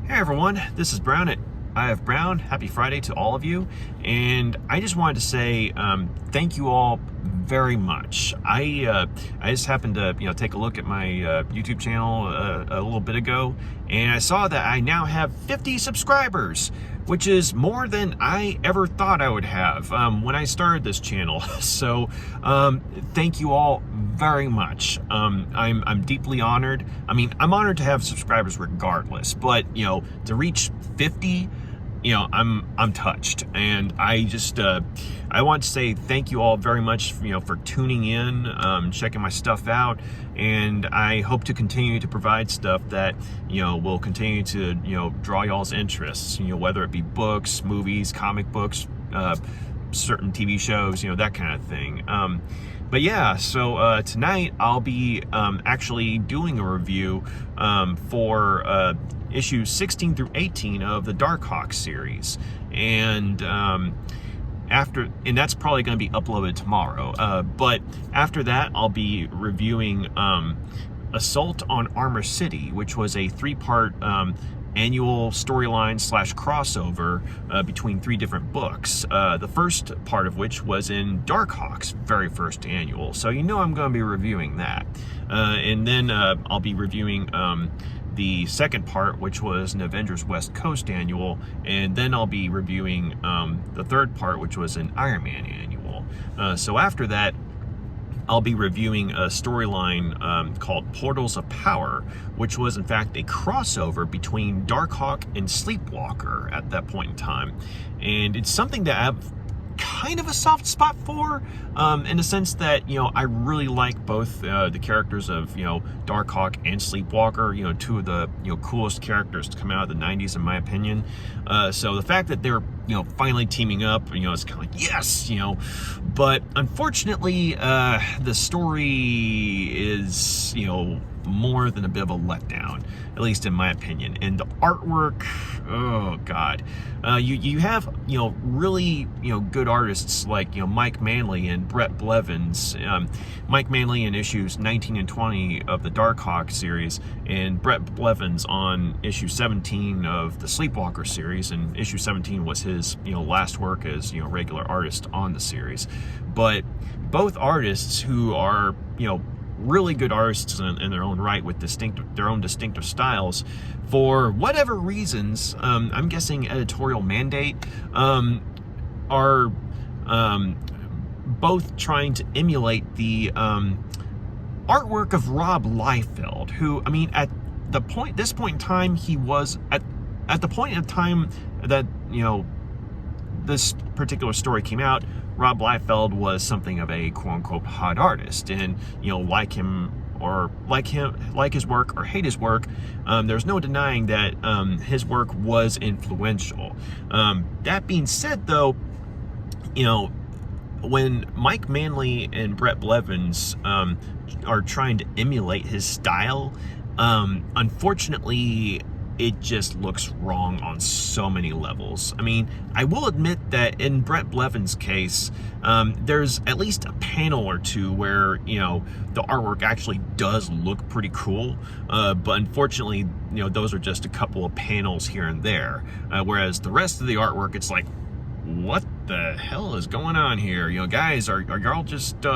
Hey everyone, this is Brown at I Have Brown. Happy Friday to all of you. And I just wanted to say thank you all very much. I just happened to take a look at my YouTube channel a little bit ago, and I saw that I now have 50 subscribers, which is more than I ever thought I would have when I started this channel. So thank you all very much. I'm deeply honored. I mean, I'm honored to have subscribers regardless, but to reach 50, I'm touched, and I just I want to say thank you all very much for tuning in, checking my stuff out, and I hope to continue to provide stuff that will continue to draw y'all's interests, whether it be books, movies, comic books, certain TV shows, that kind of thing. But yeah, so tonight I'll be actually doing a review for issues 16 through 18 of the Darkhawk series, and that's probably going to be uploaded tomorrow. But after that, I'll be reviewing Assault on Armor City, which was a 3-part annual storyline / crossover between 3 different books. The first part of which was in Darkhawk's very first annual, so I'm going to be reviewing that. And then I'll be reviewing the second part, which was an Avengers West Coast annual, and then I'll be reviewing the third part, which was an Iron Man annual. So after that, I'll be reviewing a storyline called Portals of Power, which was in fact a crossover between Darkhawk and Sleepwalker at that point in time. And it's something that I have kind of a soft spot for, in the sense that, I really like both the characters of, Darkhawk and Sleepwalker, 2 of the, coolest characters to come out of the 90s, in my opinion. So the fact that they're, finally teaming up, it's kind of like, yes, but unfortunately, the story is, more than a bit of a letdown, at least in my opinion. And the artwork, oh god, you have really good artists like Mike Manley and Brett Blevins. Mike Manley in issues 19 and 20 of the Darkhawk series, and Brett Blevins on issue 17 of the Sleepwalker series, and issue 17 was his last work as regular artist on the series. But both artists who are really good artists in their own right, with their own distinctive styles, for whatever reasons, I'm guessing editorial mandate, are both trying to emulate the artwork of Rob Liefeld, who, I mean, at this point in time, he was at the point in time that this particular story came out, Rob Liefeld was something of a quote-unquote hot artist, and like his work or hate his work, there's no denying that his work was influential. That being said, though, when Mike Manley and Brett Blevins are trying to emulate his style, unfortunately, it just looks wrong on so many levels. I mean, I will admit that in Brett Blevins' case, there's at least a panel or two where, the artwork actually does look pretty cool, but unfortunately, those are just a couple of panels here and there, whereas the rest of the artwork, it's like, what the hell is going on here? Guys, are y'all just, what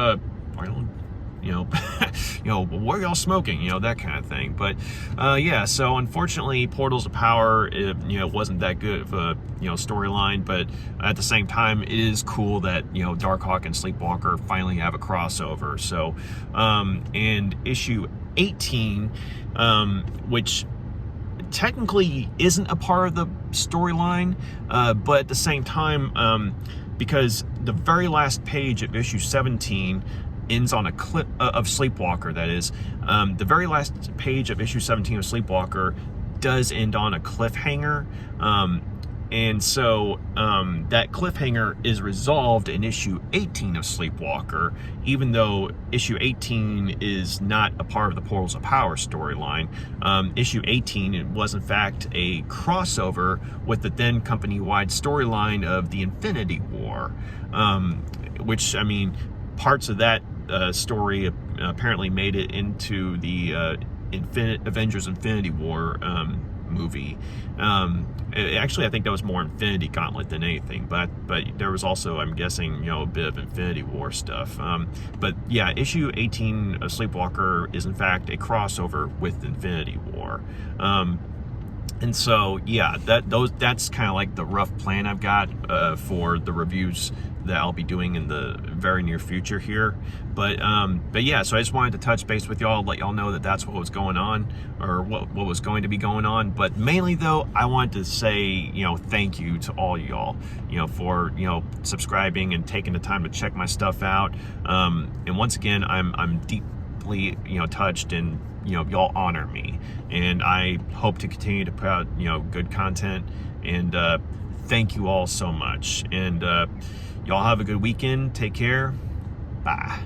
are y'all smoking? That kind of thing. But yeah, so unfortunately, Portals of Power, it wasn't that good of a storyline. But at the same time, it is cool that Darkhawk and Sleepwalker finally have a crossover. So and issue 18, which technically isn't a part of the storyline, but at the same time, because the very last page of issue 17 ends on a clip of Sleepwalker, that is. The very last page of issue 17 of Sleepwalker does end on a cliffhanger. And so that cliffhanger is resolved in issue 18 of Sleepwalker, even though issue 18 is not a part of the Portals of Power storyline. Issue 18 was in fact a crossover with the then company-wide storyline of the Infinity War, which, I mean, parts of that story apparently made it into the Avengers Infinity War movie. Actually, I think that was more Infinity Gauntlet than anything, but there was also, I'm guessing, a bit of Infinity War stuff. But yeah, issue 18 of Sleepwalker is in fact a crossover with Infinity War. And so, yeah, that's kind of like the rough plan I've got for the reviews that I'll be doing in the very near future here. But yeah, so I just wanted to touch base with y'all, let y'all know that that's what was going on, or what was going to be going on. But mainly though, I wanted to say, thank you to all y'all, for, subscribing and taking the time to check my stuff out. And once again, I'm deeply, touched, and y'all honor me, and I hope to continue to put out good content. And thank you all so much, and y'all have a good weekend. Take care. Bye.